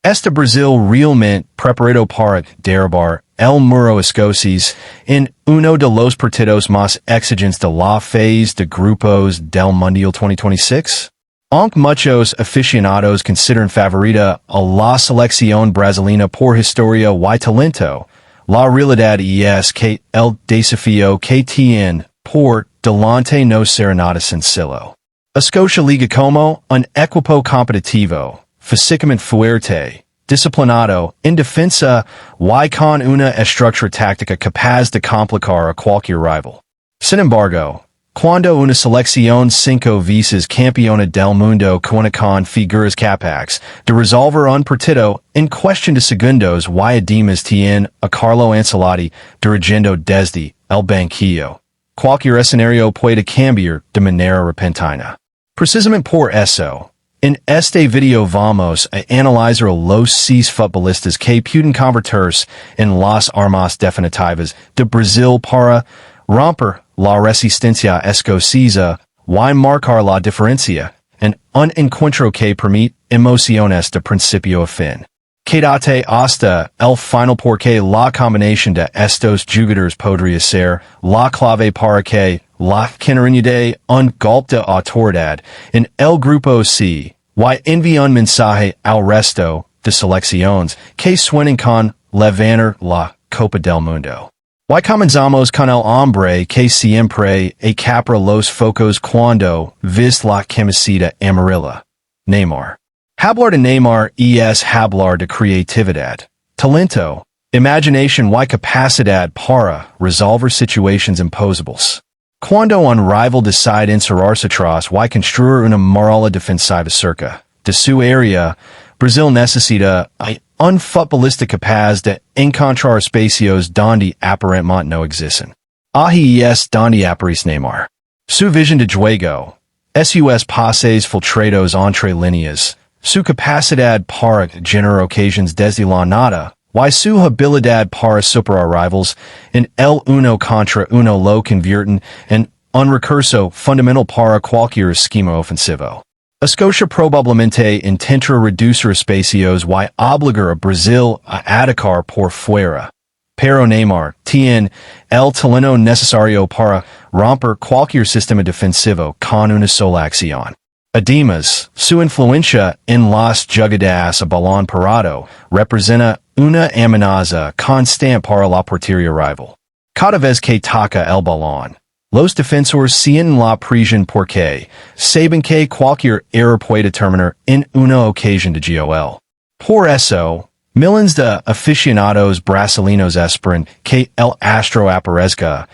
Este Brasil realmente preparado para derribar el muro escocis en uno de los partidos más exigentes de la fase de grupos del Mundial 2026? Aunque muchos aficionados consideran favorita a la selección brasileña por historia y talento, la realidad es que el desafío que tiene por delante no será nada sencillo. Escocia liga como un equipo competitivo, físicamente fuerte, disciplinado, en defensa y con una estructura táctica capaz de complicar a cualquier rival. Sin embargo, cuando una selección 5 veces campeona del mundo cuenta con figuras capaces de resolver un partido en cuestión de segundos y además tiene a Carlo Ancelotti dirigiendo desde el banquillo, cualquier escenario puede cambiar de manera repentina. Precisamente por eso, en este video vamos a analizar los 6 futbolistas que pueden convertirse en las armas definitivas de Brasil para romper la resistencia escocesa y marcar la diferencia en un encuentro que permite emociones de principio a fin. Quédate hasta el final porque la combinación de estos jugadores podría ser la clave para que la Canarinha de un golpe de autoridad en el Grupo C y envíe un mensaje al resto de selecciones que suenan con levantar la Copa del Mundo. Y comenzamos con el hombre que siempre acapara los focos cuando ves la camiseta amarilla. Neymar. Hablar de Neymar es hablar de creatividad, talento, imaginación y capacidad para resolver situaciones imposibles. Cuando un rival decide encerrarse atrás y construir una muralla defensiva cerca de su área, Brasil necesita un futbolista capaz de encontrar espacios donde aparentemente no existen. Ahí es donde aparece Neymar. Su visión de juego, sus pases filtrados entre líneas, su capacidad para generar ocasiones desde la nada, y su habilidad para superar rivals en el uno contra uno lo convierten en un recurso fundamental para cualquier esquema ofensivo. Escocia probablemente intentará reducir espacios y obligar a Brasil a atacar por fuera. Pero Neymar tiene el talento necesario para romper cualquier sistema defensivo con una sola acción. Además, su influencia en las jugadas a balón parado representa una amenaza constante para la portería rival. Cada vez que toca el balón, los defensores sienten la presión porque saben que cualquier error puede terminar en una ocasión de gol. Por eso, millones de aficionados brasileños esperan que el astro aparezca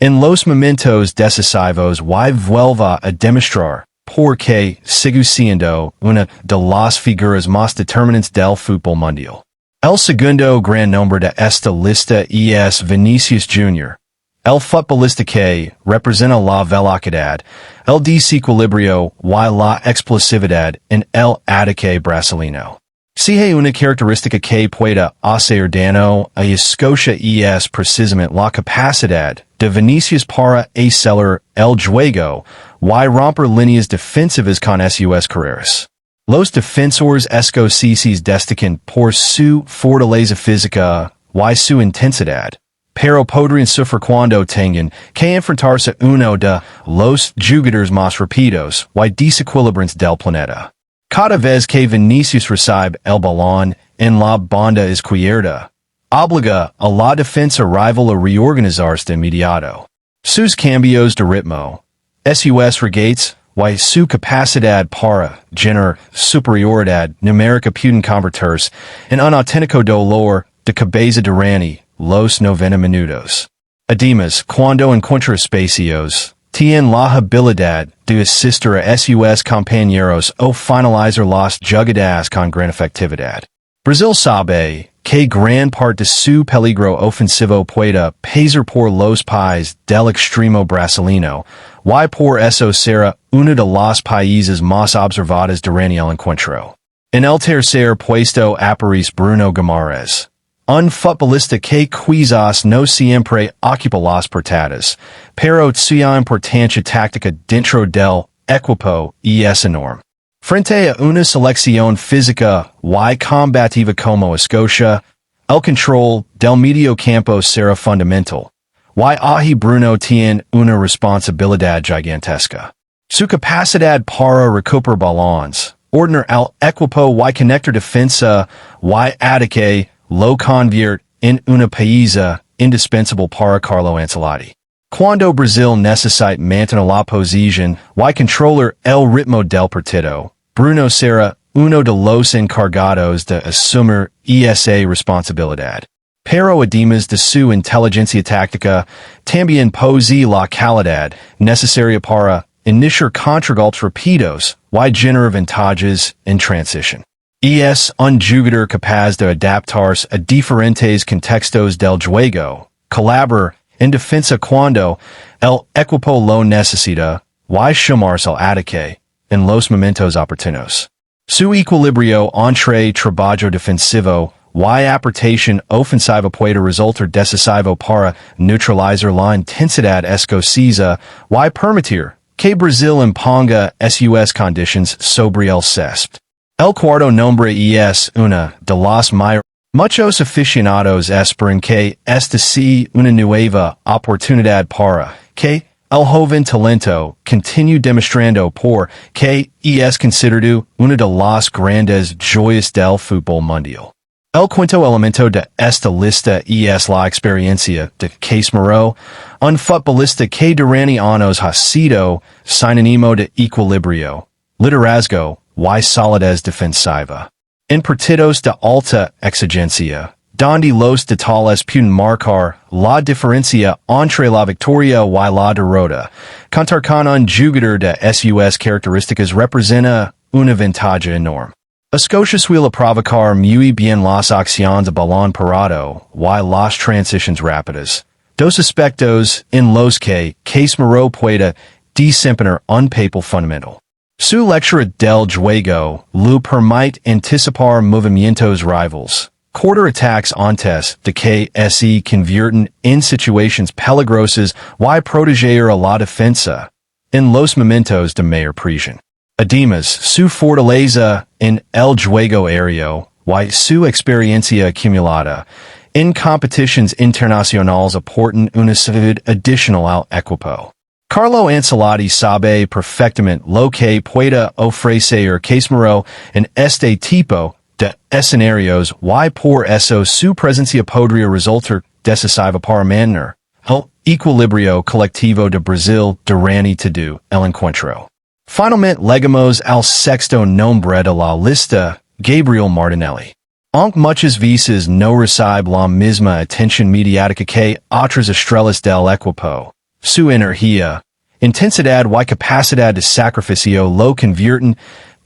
en los momentos decisivos y vuelva a demostrar porque sigue siendo una de las figuras más determinantes del fútbol mundial. El segundo gran nombre de esta lista es Vinícius Júnior, el futbolista que representa la velocidad, el desequilibrio y la explosividad en el ataque brasileño. Si hay una característica que pueda hacer daño a Escocia es precisamente la capacidad de Vinícius para acelerar el juego y romper líneas defensivas con sus carreras. Los defensores escoceses destacan por su fortaleza física y su intensidad, pero podrían sufrir cuando tengan que enfrentarse a uno de los jugadores más rápidos y desequilibrantes del planeta. Cada vez que Vinícius recibe el balón en la banda izquierda, obliga a la defensa rival a reorganizarse de inmediato. Sus cambios de ritmo, sus regates y su capacidad para generar superioridad numérica pueden convertirse en un auténtico dolor de cabeza durante los 90 minutos. Además, cuando encuentra espacios, tiene la habilidad de asistir a sus compañeros o finalizar las jugadas con gran efectividad. Brasil sabe que gran parte de su peligro ofensivo puede pasar por los pies del extremo brasileño, y por eso será uno de los países más observados durante el encuentro. En el tercer puesto aparece Bruno Guimarães, un futbolista que quizás no siempre ocupa las portadas, pero su importancia táctica dentro del equipo es enorme. frente a una selección física y combativa como Escocia, el control del medio campo será fundamental. Y allí Bruno tiene una responsabilidad gigantesca. Su capacidad para recuperar balones, ordenar el equipo y conectar defensa y ataque lo convierte en una pieza indispensable para Carlo Ancelotti. Cuando Brasil necesita mantener la posición y controlar el ritmo del partido, Bruno será uno de los encargados de asumir esa responsabilidad. Pero además de su inteligencia táctica, también posee la calidad necesaria para iniciar contragolpes rápidos y generar ventajas en transición. Es un jugador capaz de adaptarse a diferentes contextos del juego, colaborar en defensa cuando el equipo lo necesita, y sumarse al ataque en los momentos oportunos. Su equilibrio entre trabajo defensivo y aportación ofensiva puede resultar decisivo para neutralizar la intensidad escocesa y permitir que Brasil imponga sus condiciones sobre el césped. El cuarto nombre es una de las mayores. Muchos aficionados esperan que esta sea una nueva oportunidad para que el joven talento continue demostrando por que es considerado una de las grandes joyas del fútbol mundial. El quinto elemento de esta lista es la experiencia de Casemiro, un futbolista que durante años ha sido sinónimo de equilibrio, liderazgo y solidez defensiva. En partidos de alta exigencia, donde los detalles pueden marcar la diferencia entre la victoria y la derrota, contar con un jugador de sus características representa una ventaja enorme. Escocia suele provocar muy bien las acciones de balón parado y las transiciones rápidas, dos aspectos en los que Casemiro puede desempeñar un papel fundamental. Su lectura del juego le permite anticipar movimientos rivals, cortar attacks antes de que se conviertan en situaciones peligrosas y proteger a la defensa en los momentos de mayor presión. Además, su fortaleza en el juego aéreo y su experiencia acumulada en competiciones internacionales aportan una seguridad adicional al equipo. Carlo Ancelotti sabe perfectamente lo que puede ofrecer Casemiro en este tipo de escenarios y por eso su presencia podría resultar decisiva para mantener el equilibrio colectivo de Brasil durante todo el encuentro. Finalmente llegamos al sexto nombre de la lista, Gabriel Martinelli. Aunque muchas veces no recibe la misma atención mediática que otras estrellas del equipo, su energía, intensidad y capacidad de sacrificio lo convierten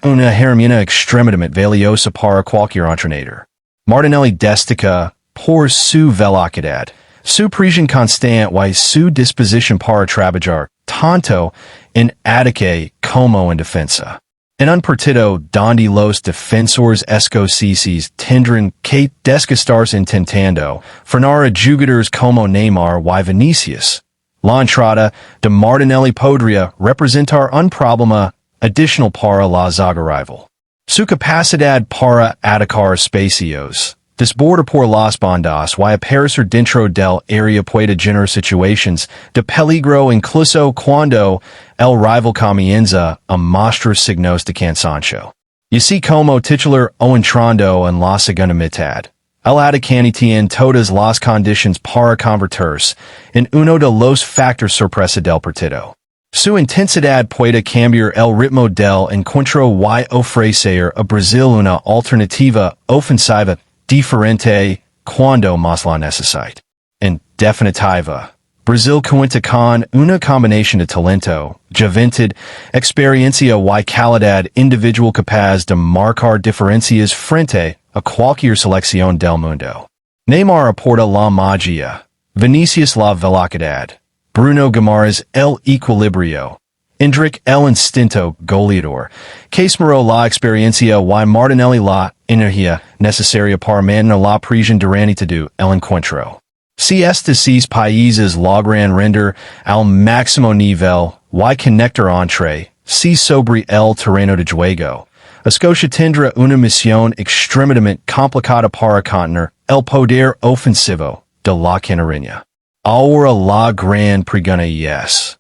en una herramienta extremadamente valiosa para cualquier entrenador. Martinelli destaca por su velocidad, su presión constante y su disposición para trabajar tanto en ataque como en defensa. En un partido donde los defensores escoceses tendrán que desgastarse intentando frenar a jugadores como Neymar y Vinícius, la entrada de Martinelli podría representar un problema adicional para la zaga rival. Su capacidad para atacar espacios, desbordar por las bandas y aparecer dentro del área puede generar situaciones de peligro incluso cuando el rival comienza a mostrar signos de cansancio. Y así como titular o entrando en la segunda mitad, el atacante tiene todas las condiciones para convertirse en uno de los factores sorpresa del partido. Su intensidad puede cambiar el ritmo del encuentro y ofrecer a Brasil una alternativa ofensiva diferente cuando más la necesita. En definitiva, Brasil cuenta con una combinación de talento, juventud, experiencia y calidad individual capaz de marcar diferencias frente a cualquier selección del mundo. Neymar aporta la magia, Vinícius la velocidad, Bruno Guimarães el equilibrio, Endrick el instinto goleador, Casemiro la experiencia y Martinelli la energía necesaria para mantener la presión durante todo el encuentro. Si estos seis países logran render al máximo nivel y conectar entre sí sobre el terreno de juego, Escocia tendrá una misión extremadamente complicada para contener el poder ofensivo de la Canarinha. Ahora la gran pregunta es,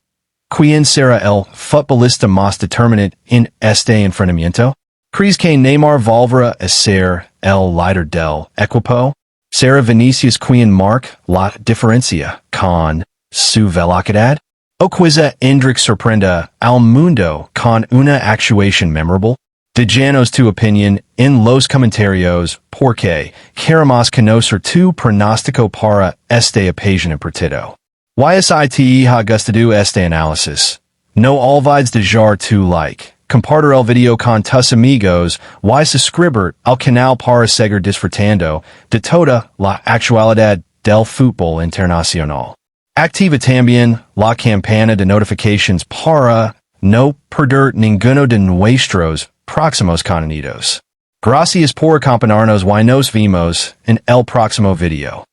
¿quién será el futbolista más determinante en este enfrentamiento? ¿Crees que Neymar volverá a ser el líder del equipo? ¿Será Vinícius quien marca la diferencia con su velocidad? ¿O quizá Endrick sorprenda al mundo con una actuación memorable? Déjanos tu opinión en los comentarios porque queremos conocer tu pronóstico para este apasionante partido. YSITE ha gustado este análisis. No olvides dejar tu like, compartir el video con tus amigos y suscribir al canal para seguir disfrutando de toda la actualidad del fútbol internacional. Activa también la campana de notifications para no perder ninguno de nuestros próximos contenidos. Gracias por acompañarnos y nos vemos en el próximo video.